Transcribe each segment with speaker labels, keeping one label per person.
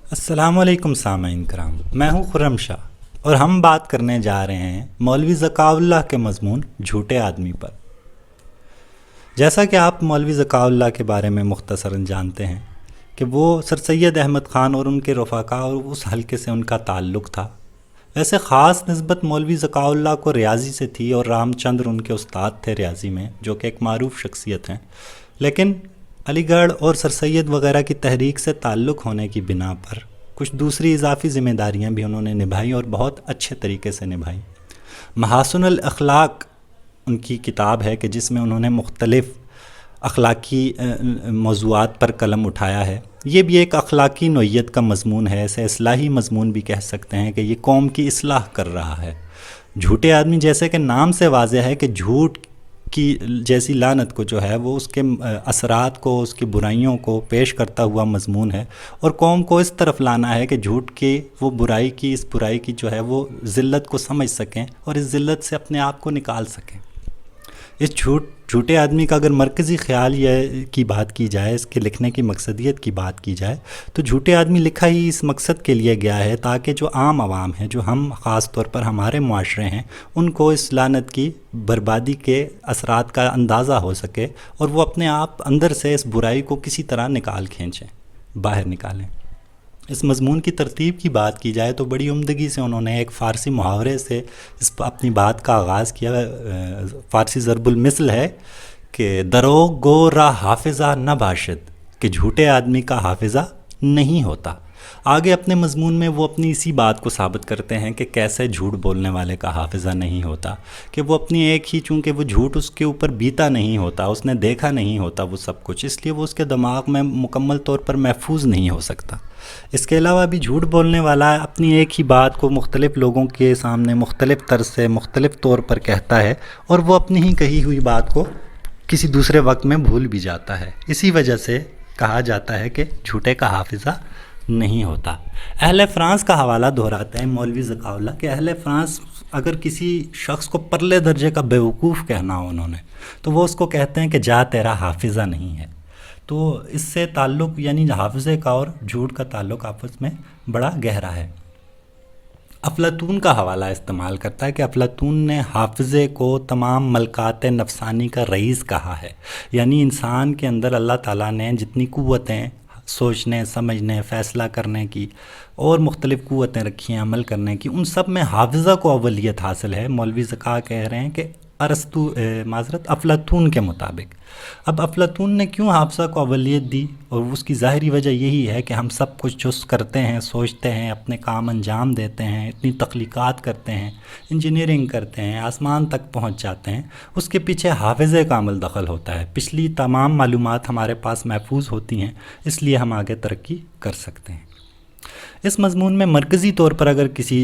Speaker 1: السلام علیکم سامعین کرام، میں ہوں خرم شاہ اور ہم بات کرنے جا رہے ہیں مولوی ذکاء اللہ کے مضمون جھوٹے آدمی پر۔ جیسا کہ آپ مولوی ذکاء اللہ کے بارے میں مختصراً جانتے ہیں کہ وہ سر سید احمد خان اور ان کے رفقا اور اس حلقے سے ان کا تعلق تھا۔ ویسے خاص نسبت مولوی ذکاء اللہ کو ریاضی سے تھی اور رام چندر ان کے استاد تھے ریاضی میں، جو کہ ایک معروف شخصیت ہیں، لیکن علی گڑھ اور سر سید وغیرہ کی تحریک سے تعلق ہونے کی بنا پر کچھ دوسری اضافی ذمہ داریاں بھی انہوں نے نبھائیں اور بہت اچھے طریقے سے نبھائیں۔ محاسن الاخلاق ان کی کتاب ہے کہ جس میں انہوں نے مختلف اخلاقی موضوعات پر قلم اٹھایا ہے۔ یہ بھی ایک اخلاقی نوعیت کا مضمون ہے، اسے اصلاحی مضمون بھی کہہ سکتے ہیں کہ یہ قوم کی اصلاح کر رہا ہے۔ جھوٹے آدمی جیسے کہ نام سے واضح ہے کہ جھوٹ کی جیسی لعنت کو جو ہے وہ اس کے اثرات کو، اس کی برائیوں کو پیش کرتا ہوا مضمون ہے، اور قوم کو اس طرف لانا ہے کہ جھوٹ کی وہ برائی کی، اس برائی کی جو ہے وہ ذلت کو سمجھ سکیں اور اس ذلت سے اپنے آپ کو نکال سکیں۔ اس جھوٹے آدمی کا اگر مرکزی خیال یہ کی بات کی جائے، اس کے لکھنے کی مقصدیت کی بات کی جائے، تو جھوٹے آدمی لکھا ہی اس مقصد کے لیے گیا ہے تاکہ جو عام عوام ہیں، جو ہم خاص طور پر ہمارے معاشرے ہیں، ان کو اس لعنت کی بربادی کے اثرات کا اندازہ ہو سکے اور وہ اپنے آپ اندر سے اس برائی کو کسی طرح نکال کھینچیں، باہر نکالیں۔ اس مضمون کی ترتیب کی بات کی جائے تو بڑی عمدگی سے انہوں نے ایک فارسی محاورے سے اپنی بات کا آغاز کیا۔ فارسی ضرب المثل ہے کہ دروغ گو را حافظہ نہ باشد، کہ جھوٹے آدمی کا حافظہ نہیں ہوتا۔ آگے اپنے مضمون میں وہ اپنی اسی بات کو ثابت کرتے ہیں کہ کیسے جھوٹ بولنے والے کا حافظہ نہیں ہوتا، کہ وہ اپنی ایک ہی، چونکہ وہ جھوٹ اس کے اوپر بیتا نہیں ہوتا، اس نے دیکھا نہیں ہوتا وہ سب کچھ، اس لیے وہ اس کے دماغ میں مکمل طور پر محفوظ نہیں ہو سکتا۔ اس کے علاوہ بھی جھوٹ بولنے والا اپنی ایک ہی بات کو مختلف لوگوں کے سامنے مختلف طرز سے مختلف طور پر کہتا ہے، اور وہ اپنی ہی کہی ہوئی بات کو کسی دوسرے وقت میں بھول بھی جاتا ہے۔ اسی وجہ سے کہا جاتا ہے کہ جھوٹے کا حافظہ نہیں ہوتا۔ اہل فرانس کا حوالہ دہراتے ہیں مولوی ذکاء اللہ کہ اہل فرانس اگر کسی شخص کو پرلے درجے کا بیوقوف کہنا ہو انہوں نے، تو وہ اس کو کہتے ہیں کہ جا تیرا حافظہ نہیں ہے۔ تو اس سے تعلق، یعنی حافظے کا اور جھوٹ کا تعلق آپس میں بڑا گہرا ہے۔ افلاطون کا حوالہ استعمال کرتا ہے کہ افلاطون نے حافظے کو تمام ملکات نفسانی کا رئیس کہا ہے، یعنی انسان کے اندر اللہ تعالیٰ نے جتنی قوتیں سوچنے، سمجھنے، فیصلہ کرنے کی اور مختلف قوتیں رکھی ہیں عمل کرنے کی، ان سب میں حافظہ کو اولیت حاصل ہے۔ مولوی ذکاء کہہ رہے ہیں کہ افلاطون کے مطابق۔ اب افلاطون نے کیوں حافظہ کو اولیت دی؟ اور اس کی ظاہری وجہ یہی ہے کہ ہم سب کچھ جو کرتے ہیں، سوچتے ہیں، اپنے کام انجام دیتے ہیں، اتنی تخلیقات کرتے ہیں، انجینئرنگ کرتے ہیں، آسمان تک پہنچ جاتے ہیں، اس کے پیچھے حافظے کا عمل دخل ہوتا ہے۔ پچھلی تمام معلومات ہمارے پاس محفوظ ہوتی ہیں، اس لیے ہم آگے ترقی کر سکتے ہیں۔ اس مضمون میں مرکزی طور پر اگر کسی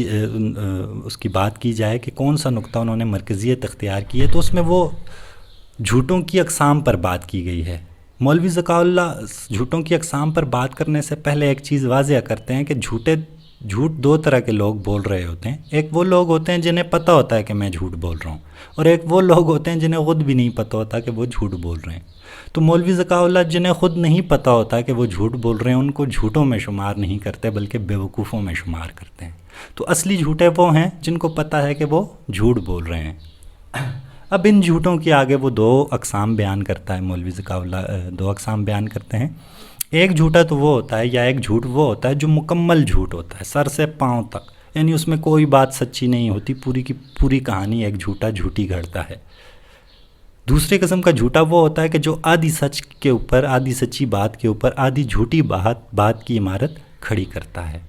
Speaker 1: اس کی بات کی جائے کہ کون سا نقطہ انہوں نے مرکزیت اختیار کی ہے، تو اس میں وہ جھوٹوں کی اقسام پر بات کی گئی ہے۔ مولوی ذکاء اللہ جھوٹوں کی اقسام پر بات کرنے سے پہلے ایک چیز واضح کرتے ہیں کہ جھوٹ دو طرح کے لوگ بول رہے ہوتے ہیں۔ ایک وہ لوگ ہوتے ہیں جنہیں پتہ ہوتا ہے کہ میں جھوٹ بول رہا ہوں، اور ایک وہ لوگ ہوتے ہیں جنہیں خود بھی نہیں پتہ ہوتا کہ وہ جھوٹ بول رہے ہیں۔ تو مولوی ذکاء اللہ جنہیں خود نہیں پتہ ہوتا کہ وہ جھوٹ بول رہے ہیں، ان کو جھوٹوں میں شمار نہیں کرتے بلکہ بیوقوفوں میں شمار کرتے ہیں۔ تو اصلی جھوٹے وہ ہیں جن کو پتہ ہے کہ وہ جھوٹ بول رہے ہیں۔ اب ان جھوٹوں کی آگے وہ دو اقسام بیان کرتا ہے مولوی ذکاء اللہ، دو اقسام بیان کرتے ہیں۔ ایک جھوٹا تو وہ ہوتا ہے، یا ایک جھوٹ وہ ہوتا ہے جو مکمل جھوٹ ہوتا ہے، سر سے پاؤں تک، یعنی اس میں کوئی بات سچی نہیں ہوتی، پوری کی پوری کہانی ایک جھوٹا جھوٹی گھڑتا ہے۔ دوسری قسم کا جھوٹا وہ ہوتا ہے کہ جو آدھی سچ کے اوپر، آدھی سچی بات کے اوپر آدھی جھوٹی بات کی عمارت کھڑی کرتا ہے۔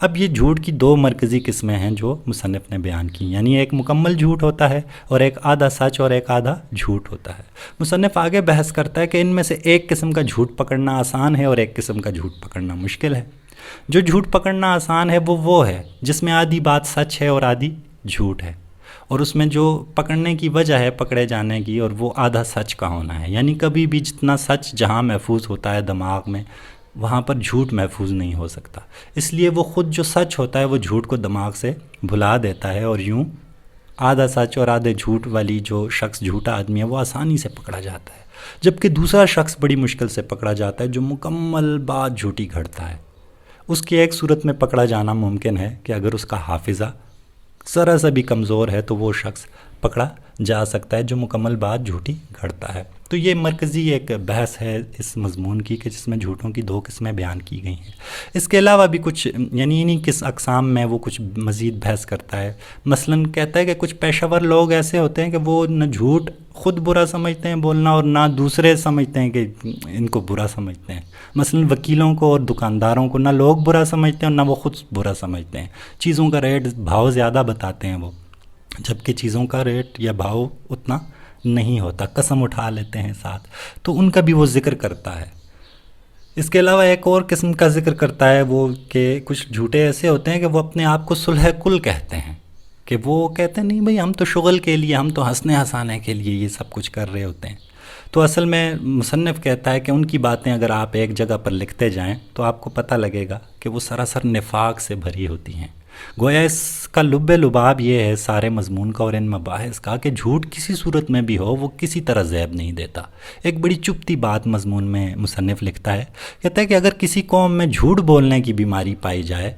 Speaker 1: اب یہ جھوٹ کی دو مرکزی قسمیں ہیں جو مصنف نے بیان کی، یعنی ایک مکمل جھوٹ ہوتا ہے اور ایک آدھا سچ اور ایک آدھا جھوٹ ہوتا ہے۔ مصنف آگے بحث کرتا ہے کہ ان میں سے ایک قسم کا جھوٹ پکڑنا آسان ہے اور ایک قسم کا جھوٹ پکڑنا مشکل ہے۔ جو جھوٹ پکڑنا آسان ہے وہ ہے جس میں آدھی بات سچ ہے اور آدھی جھوٹ ہے، اور اس میں جو پکڑنے کی وجہ ہے پکڑے جانے کی، اور وہ آدھا سچ کا ہونا ہے، یعنی کبھی بھی جتنا سچ جہاں محفوظ ہوتا ہے دماغ میں، وہاں پر جھوٹ محفوظ نہیں ہو سکتا۔ اس لیے وہ خود جو سچ ہوتا ہے وہ جھوٹ کو دماغ سے بھلا دیتا ہے، اور یوں آدھا سچ اور آدھے جھوٹ والی جو شخص جھوٹا آدمی ہے وہ آسانی سے پکڑا جاتا ہے، جبکہ دوسرا شخص بڑی مشکل سے پکڑا جاتا ہے جو مکمل بات جھوٹی گھڑتا ہے، اس کی ایک صورت میں پکڑا جانا ممکن ہے کہ اگر اس کا حافظہ ذرا سا بھی کمزور ہے تو وہ شخص پکڑا جا سکتا ہے جو مکمل بات جھوٹی گھڑتا ہے۔ تو یہ مرکزی ایک بحث ہے اس مضمون کی کہ جس میں جھوٹوں کی دو قسمیں بیان کی گئی ہیں۔ اس کے علاوہ بھی کچھ یعنی انہی کس اقسام میں وہ کچھ مزید بحث کرتا ہے۔ مثلاً کہتا ہے کہ کچھ پیشہ ور لوگ ایسے ہوتے ہیں کہ وہ نہ جھوٹ خود برا سمجھتے ہیں بولنا اور نہ دوسرے سمجھتے ہیں کہ ان کو برا سمجھتے ہیں۔ مثلاً وکیلوں کو اور دکانداروں کو نہ لوگ برا سمجھتے ہیں اور نہ وہ خود برا سمجھتے ہیں۔ چیزوں کا ریٹ بھاؤ زیادہ بتاتے ہیں وہ، جبکہ چیزوں کا ریٹ یا بھاؤ اتنا نہیں ہوتا، قسم اٹھا لیتے ہیں ساتھ، تو ان کا بھی وہ ذکر کرتا ہے۔ اس کے علاوہ ایک اور قسم کا ذکر کرتا ہے وہ کہ کچھ جھوٹے ایسے ہوتے ہیں کہ وہ اپنے آپ کو صلح کل کہتے ہیں، کہ وہ کہتے ہیں نہیں بھئی ہم تو شغل کے لیے، ہم تو ہنسنے ہنسانے کے لیے یہ سب کچھ کر رہے ہوتے ہیں۔ تو اصل میں مصنف کہتا ہے کہ ان کی باتیں اگر آپ ایک جگہ پر لکھتے جائیں تو آپ کو پتہ لگے گا کہ وہ سراسر نفاق سے بھری ہوتی ہیں۔ گویا اس کا لب لباب یہ ہے سارے مضمون کا اور ان مباحث کا کہ جھوٹ کسی صورت میں بھی ہو وہ کسی طرح زیب نہیں دیتا۔ ایک بڑی چپتی بات مضمون میں مصنف لکھتا ہے، کہتا ہے کہ اگر کسی قوم میں جھوٹ بولنے کی بیماری پائی جائے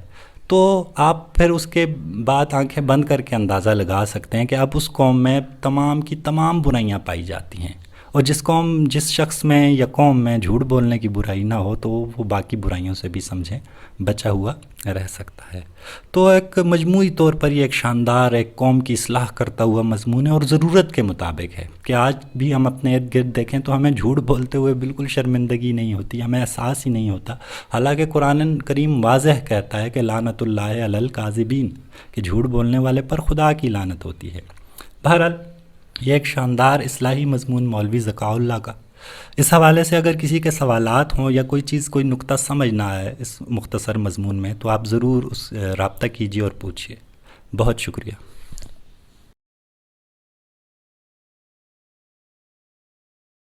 Speaker 1: تو آپ پھر اس کے بعد آنکھیں بند کر کے اندازہ لگا سکتے ہیں کہ اب اس قوم میں تمام کی تمام برائیاں پائی جاتی ہیں، اور جس شخص میں یا قوم میں جھوٹ بولنے کی برائی نہ ہو تو وہ باقی برائیوں سے بھی سمجھیں بچا ہوا رہ سکتا ہے۔ تو ایک مجموعی طور پر یہ ایک شاندار ایک قوم کی اصلاح کرتا ہوا مضمون ہے اور ضرورت کے مطابق ہے کہ آج بھی ہم اپنے ارد گرد دیکھیں تو ہمیں جھوٹ بولتے ہوئے بالکل شرمندگی نہیں ہوتی، ہمیں احساس ہی نہیں ہوتا، حالانکہ قرآن کریم واضح کہتا ہے کہ لعنت اللہ علی الکاذبین، کہ جھوٹ بولنے والے پر خدا کی لعنت ہوتی ہے۔ بہرحال یہ ایک شاندار اصلاحی مضمون مولوی ذکاء اللہ کا۔ اس حوالے سے اگر کسی کے سوالات ہوں یا کوئی چیز کوئی نقطہ سمجھ نہ آئے اس مختصر مضمون میں تو آپ ضرور اس رابطہ کیجیے اور پوچھیے۔ بہت شکریہ۔